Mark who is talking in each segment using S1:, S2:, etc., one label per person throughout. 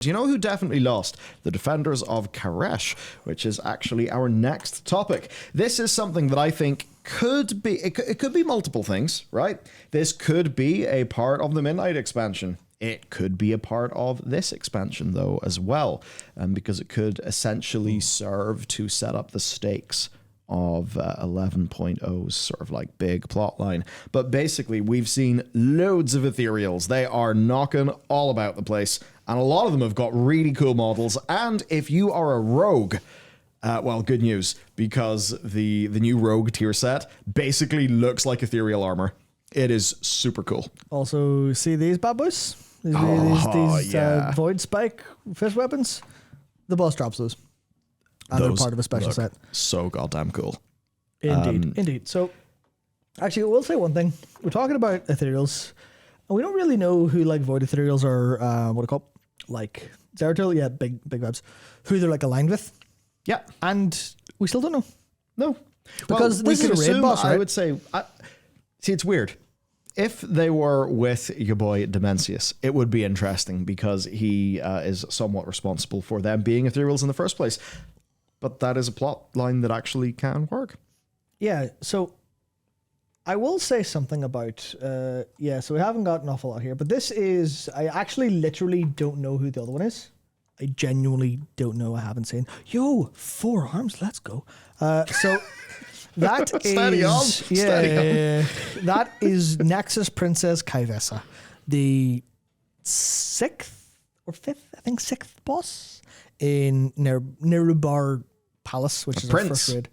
S1: Do you know who definitely lost? The defenders of Kesh, which is actually our next topic. This is something that I think could be, it could be multiple things, right? This could be a part of the Midnight expansion. It could be a part of this expansion, though, as well, because it could essentially serve to set up the stakes of 11.0's sort of like big plot line. But basically, we've seen loads of Ethereals. They are knocking all about the place, and a lot of them have got really cool models. And if you are a rogue, well, good news, because the new rogue tier set basically looks like ethereal armor. It is super cool.
S2: Also, see these bad boys? These Void Spike fist weapons? The boss drops those. And they're part of a special set.
S1: So goddamn cool.
S2: Indeed, indeed. So, actually, I will say one thing. We're talking about Ethereals, and we don't really know who like Void Ethereals are, what are they called? Like, Zeratul? Yeah, big webs. Who they're like aligned with.
S1: Yeah.
S2: And we still don't know.
S1: No.
S2: Because
S1: well,
S2: they could raid boss, right?
S1: I would say, see, it's weird. If they were with your boy Dimensius, it would be interesting because he is somewhat responsible for them being Ethereals in the first place. But that is a plot line that actually can work.
S2: Yeah, so I will say something about, so we haven't got an awful lot here, but this is, I actually literally don't know who the other one is. I genuinely don't know. I haven't seen. Yo, 4 arms, let's go. So that is, that is Nexus Princess Kessa, the 6th or 5th, I think 6th boss in Nerubar Palace, which is our first raid.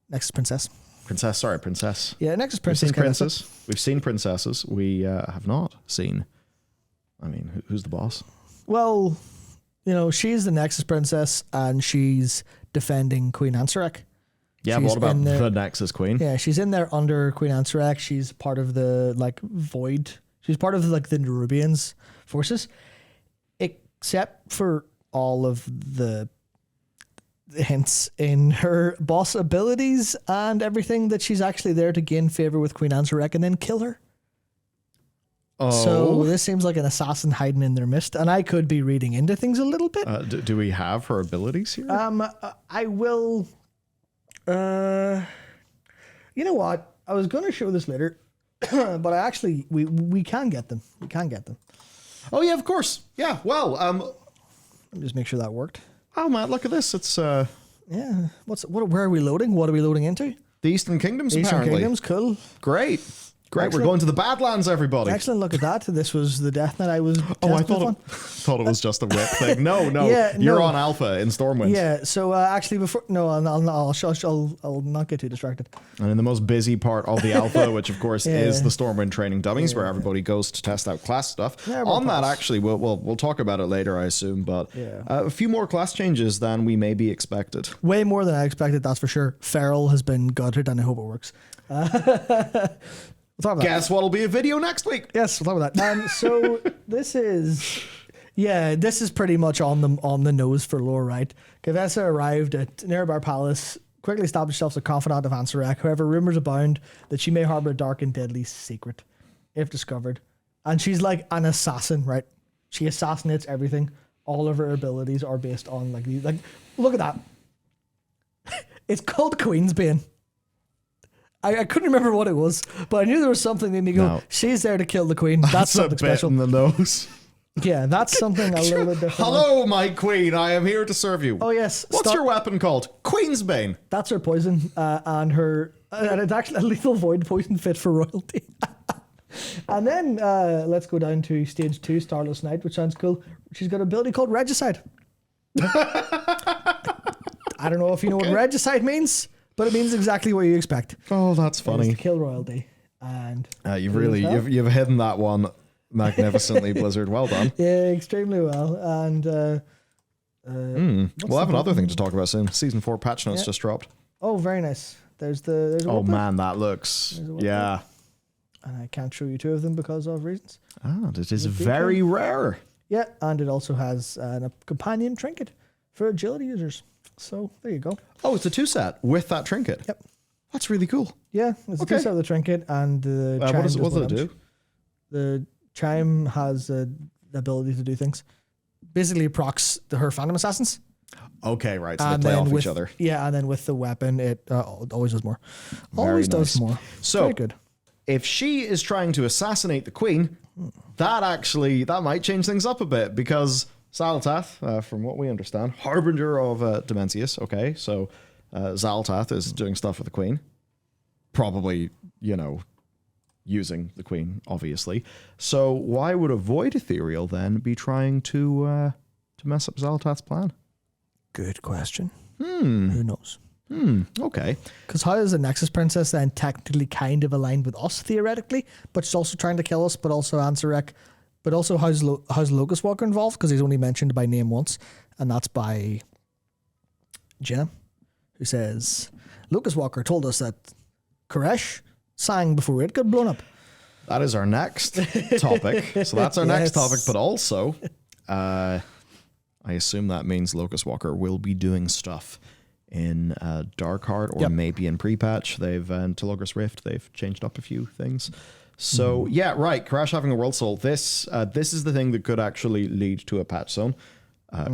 S2: Nexus Princess.
S1: Princess.
S2: Yeah, Nexus Princess.
S1: We've seen princesses. We have not seen. I mean, who's the boss?
S2: Well, you know, she's the Nexus Princess, and she's defending Queen Ansarek.
S1: Yeah, but what about the Nexus Queen?
S2: Yeah, she's in there under Queen Ansarek. She's part of the like Void. She's part of like the Nerubians forces, except for all of the hints in her boss abilities and everything that she's actually there to gain favor with Queen Ansarek and then kill her. Oh. So this seems like an assassin hiding in their midst, and I could be reading into things a little bit.
S1: Do we have her abilities here?
S2: I will. You know what? I was going to show this later, but I actually we can get them. We can get them.
S1: Oh yeah, of course. Yeah. Well,
S2: let me just make sure that worked.
S1: Oh man, look at this. It's
S2: yeah. Where are we loading? What are we loading into?
S1: The Eastern Kingdoms,
S2: Eastern
S1: apparently.
S2: Kingdoms, cool.
S1: Great.
S2: Excellent.
S1: We're going to the Badlands, everybody.
S2: Excellent. Look at that. This was the death net I was.
S1: I thought it was just a whip thing. No,
S2: yeah,
S1: you're on Alpha in Stormwind.
S2: Yeah. So actually, before I'll not get too distracted.
S1: And in the most busy part of the Alpha, which of course is the Stormwind training dummies, where everybody goes to test out class stuff. Yeah, on that, actually, we'll talk about it later, I assume. But a few more class changes than we maybe expected.
S2: Way more than I expected. That's for sure. Feral has been gutted, and I hope it works.
S1: Guess what'll be a video next week?
S2: Yes, we'll talk about that. So this is pretty much on the nose for lore, right? Kessa arrived at Nerubar Palace, quickly established herself as a confidant of Ansarek. However, rumors abound that she may harbor a dark and deadly secret, if discovered. And she's like an assassin, right? She assassinates everything. All of her abilities are based on like look at that. It's called Queensbane. I couldn't remember what it was, but I knew there was something that made me go, no. She's there to kill the queen. That's something special.
S1: In the nose.
S2: Yeah, that's something a little bit different.
S1: Hello, my queen. I am here to serve you.
S2: Oh, yes.
S1: What's your weapon called? Queensbane.
S2: That's her poison, and it's actually a lethal void poison fit for royalty. And then let's go down to stage 2, Starless Night, which sounds cool. She's got an ability called Regicide. I don't know if you know what Regicide means, but it means exactly what you expect.
S1: Oh, that's funny.
S2: To kill royalty. And
S1: you've hidden that one magnificently, Blizzard. Well done.
S2: Yeah, extremely well. And
S1: we'll have another thing to talk about soon. Season 4 patch notes just dropped.
S2: Oh, very nice. There's
S1: man, that looks
S2: and I can't show you 2 of them because of reasons.
S1: It is very rare.
S2: Yeah, and it also has a companion trinket for agility users. So there you go.
S1: Oh, it's a 2 set with that trinket.
S2: Yep.
S1: That's really cool.
S2: Yeah, it's a 2 set of the trinket, and the chime
S1: what does it do?
S2: The chime has the ability to do things. basically procs her Phantom Assassins.
S1: Okay, right. So they play off each other.
S2: Yeah, and then with the weapon, it always does more.
S1: Very
S2: Does
S1: nice.
S2: more.
S1: So,
S2: very good.
S1: if she is trying to assassinate the queen, that might change things up a bit, because Xal'atath, from what we understand, harbinger of Dimensius. Okay, so Xal'atath is doing stuff with the queen, probably, using the queen, obviously. So why would a Void Ethereal then be trying to mess up Xal'atath's plan?
S2: Good question. Who knows?
S1: Okay.
S2: Because how is the Nexus Princess then technically kind of aligned with us theoretically, but she's also trying to kill us, but also Ansarek, but also how's Locust Walker involved? Because he's only mentioned by name once, and that's by Jenna, who says Locust Walker told us that Kesh sang before it got blown up.
S1: That is our next topic. So that's our next topic, but also, I assume that means Locust Walker will be doing stuff in Darkheart, or maybe in pre-patch. They've in Telogris Rift, they've changed up a few things. So yeah, right. Kesh having a World Soul. This is the thing that could actually lead to a patch zone.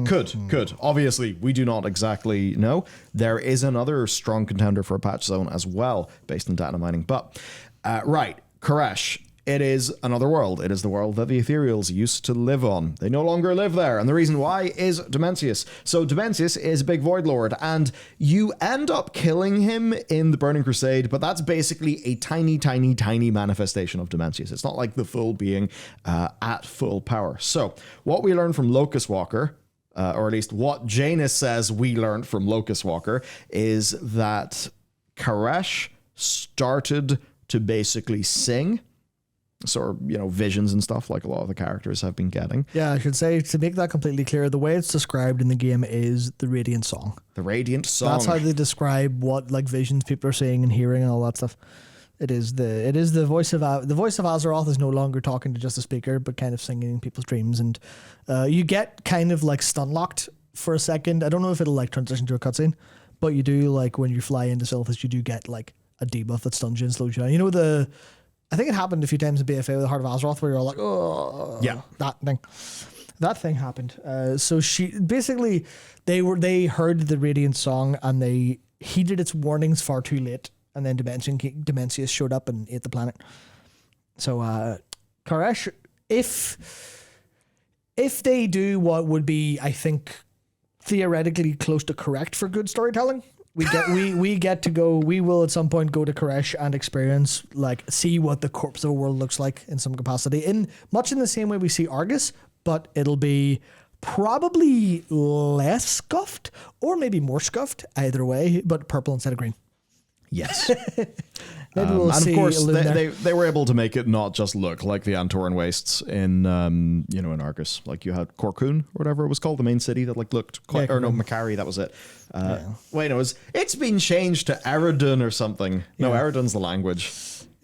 S1: Could. Obviously, we do not exactly know. There is another strong contender for a patch zone as well, based on data mining. But right, Kesh. It is another world. It is the world that the Ethereals used to live on. They no longer live there. And the reason why is Dimensius. So Dimensius is a big Void Lord, and you end up killing him in the Burning Crusade, but that's basically a tiny, tiny, tiny manifestation of Dimensius. It's not like the full being at full power. So what we learned from Locust Walker, or at least what Janus says we learned from Locust Walker, is that Kesh started to basically sing. Sort of, visions and stuff like a lot of the characters have been getting.
S2: Yeah, I should say, to make that completely clear, the way it's described in the game is the Radiant Song.
S1: The Radiant Song.
S2: That's how they describe what visions people are seeing and hearing and all that stuff. It is the voice of Azeroth is no longer talking to just a speaker, but kind of singing in people's dreams, and you get kind of stun locked for a second. I don't know if it'll transition to a cutscene, but you do when you fly into Sylphus, you do get a debuff that stuns you and slows you down. I think it happened a few times in BFA with the Heart of Azeroth, where you're all like, oh,
S1: yeah,
S2: that thing happened. So she basically they heard the Radiant Song and they heeded its warnings far too late, and then Dimensius showed up and ate the planet. So Kesh, if they do what would be, I think, theoretically close to correct for good storytelling, we get to go. We will at some point go to Kesh and experience see what the corpse of a world looks like in some capacity, in much in the same way we see Argus, but it'll be probably less scuffed or maybe more scuffed, either way, but purple instead of green.
S1: Yes.
S2: Maybe we'll
S1: and
S2: see.
S1: Of course, they were able to make it not just look like the Antoran Wastes in in Argus. You had Corcoon or whatever it was called, the main city that looked quite. Or no, Macari, that was it. Wait, no, it's been changed to Eredun or something. No, Eredun's the language.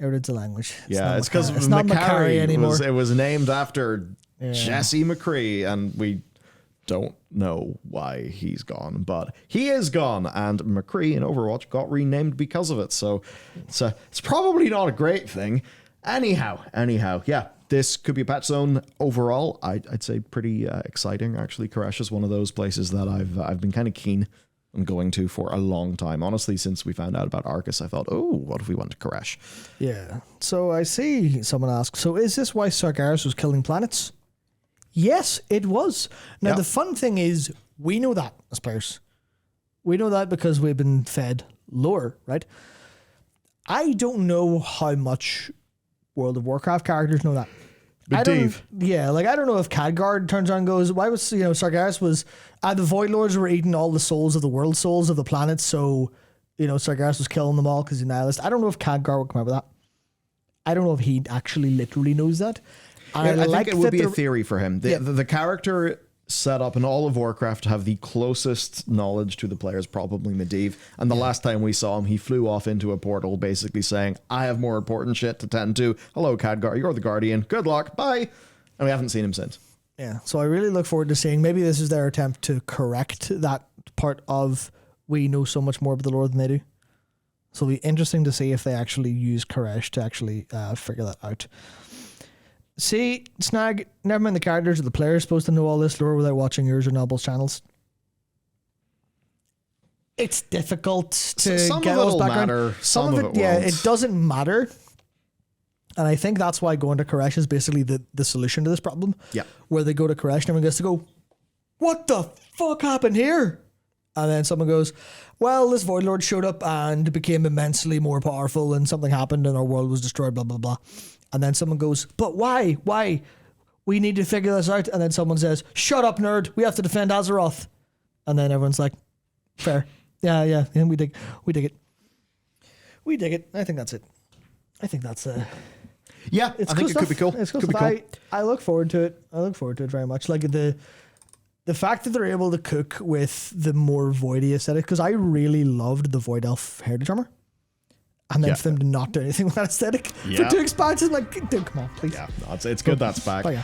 S2: Eredun's the language.
S1: It's because
S2: Macari anymore.
S1: It was named after Jesse McCree, and we don't know why he's gone, but he is gone, and McCree in Overwatch got renamed because of it. So it's probably not a great thing. Anyhow, yeah, this could be a patch zone overall. I'd say pretty exciting. Actually, Kesh is one of those places that I've been kind of keen on going to for a long time. Honestly, since we found out about Arcus, I thought, oh, what if we went to Kesh?
S2: Yeah. So I see someone ask, so is this why Sargeras was killing planets? Yes, it was. Now, the fun thing is, we know that as players. We know that because we've been fed lore, right? I don't know how much World of Warcraft characters know that.
S1: But Dave.
S2: Yeah, I don't know if Khadgar turns around and goes, why was, Sargeras was, the Void Lords were eating all the souls of the world souls of the planets, so, Sargeras was killing them all because he's a nihilist. I don't know if Khadgar would come out with that. I don't know if he actually literally knows that.
S1: I think it would be a theory for him. The character set up in all of Warcraft to have the closest knowledge to the players, probably Medivh. And the last time we saw him, he flew off into a portal basically saying, I have more important shit to tend to. Hello, Khadgar, you're the Guardian. Good luck. Bye. And we haven't seen him since.
S2: Yeah, so I really look forward to seeing, maybe this is their attempt to correct that part of we know so much more about the lore than they do. So it'll be interesting to see if they actually use Kesh to actually figure that out. See, Snag, never mind the characters or the players supposed to know all this lore without watching yours or Noble's channels. It's difficult to
S1: Some
S2: get
S1: of
S2: all this
S1: it'll
S2: background.
S1: matter, some of it
S2: yeah,
S1: won't.
S2: it doesn't matter. And I think that's why going to Kesh is basically the solution to this problem.
S1: Yeah.
S2: Where they go to Kesh and everyone gets to go, what the fuck happened here? And then someone goes, well, this Void Lord showed up and became immensely more powerful and something happened and our world was destroyed, blah, blah, blah. And then someone goes, but why? Why? We need to figure this out. And then someone says, shut up, nerd. We have to defend Azeroth. And then everyone's like, fair. Yeah, we dig it. We dig it. I think that's it. I think that's
S1: Yeah,
S2: it's
S1: I
S2: cool
S1: think it
S2: stuff.
S1: could be cool.
S2: It's cool
S1: Could be
S2: stuff.
S1: cool.
S2: I look forward to it. I look forward to it very much. Like the fact that they're able to cook with the more voidy aesthetic, because I really loved the Void Elf Heritage Armor. And then
S1: Yeah.
S2: for them to not do anything with that aesthetic
S1: Yeah.
S2: for 2 expansions, like, dude, come on, please.
S1: Yeah, no, it's good that's back.
S2: But yeah.